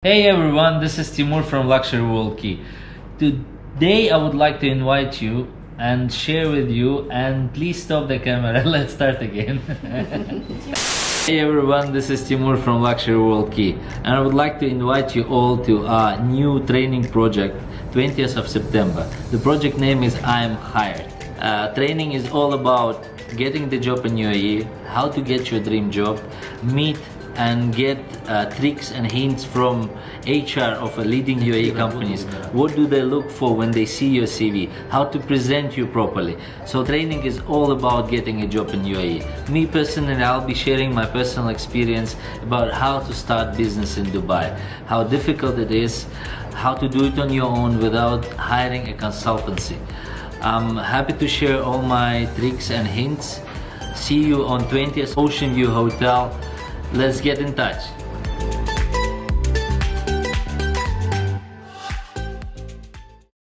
Hey everyone, this is Timur from LWK. Today I would like to invite you and share with you, and please stop the camera, let's start again. Hey everyone, this is Timur from LWK, and I would like to invite you all to a new training project, 20th of September. The project name is I Am Hired. Training is all about getting the job in UAE, how to get your dream job, meet and get tricks and hints from HR of a leading UAE companies. What do they look for when they see your CV? How to present you properly. So training is all about getting a job in UAE. Me personally, I'll be sharing my personal experience about how to start business in Dubai, how difficult it is, how to do it on your own without hiring a consultancy. I'm happy to share all my tricks and hints. See you on 20th Ocean View Hotel. Let's get in touch.